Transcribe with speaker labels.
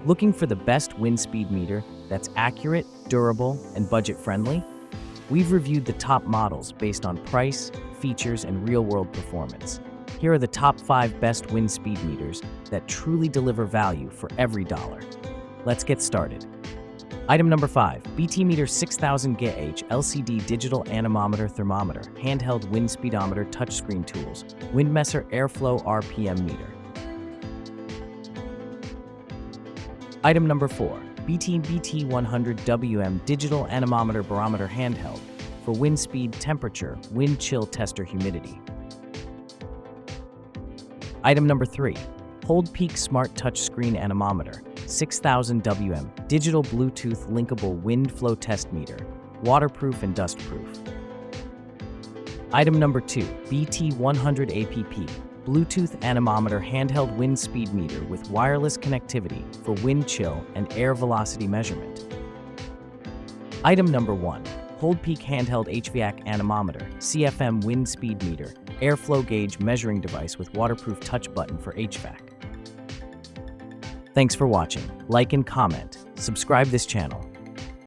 Speaker 1: Looking for the best wind speed meter that's accurate, durable, and budget-friendly? We've reviewed the top models based on price, features, and real-world performance. Here are the top 5 best wind speed meters that truly deliver value for every dollar. Let's get started. Item number 5, BTMETER 6000 gauge LCD Digital Anemometer Thermometer, Handheld Wind Speedometer Touchscreen Tools, Windmesser Airflow RPM Meter. Item number 4, BT 100 WM Digital Anemometer Barometer Handheld for wind speed, temperature, wind chill tester humidity. Item number 3, HoldPeak Smart Touchscreen Anemometer 6000 WM Digital Bluetooth Linkable Wind Flow Test Meter, waterproof and dustproof. Item number 2, BT 100 APP Bluetooth Anemometer Handheld Wind Speed Meter with wireless connectivity for wind chill and air velocity measurement. Item number 1, HoldPeak Handheld HVAC Anemometer CFM Wind Speed Meter, Airflow Gauge Measuring Device with waterproof touch button for HVAC. Thanks for watching. Like and comment. Subscribe this channel.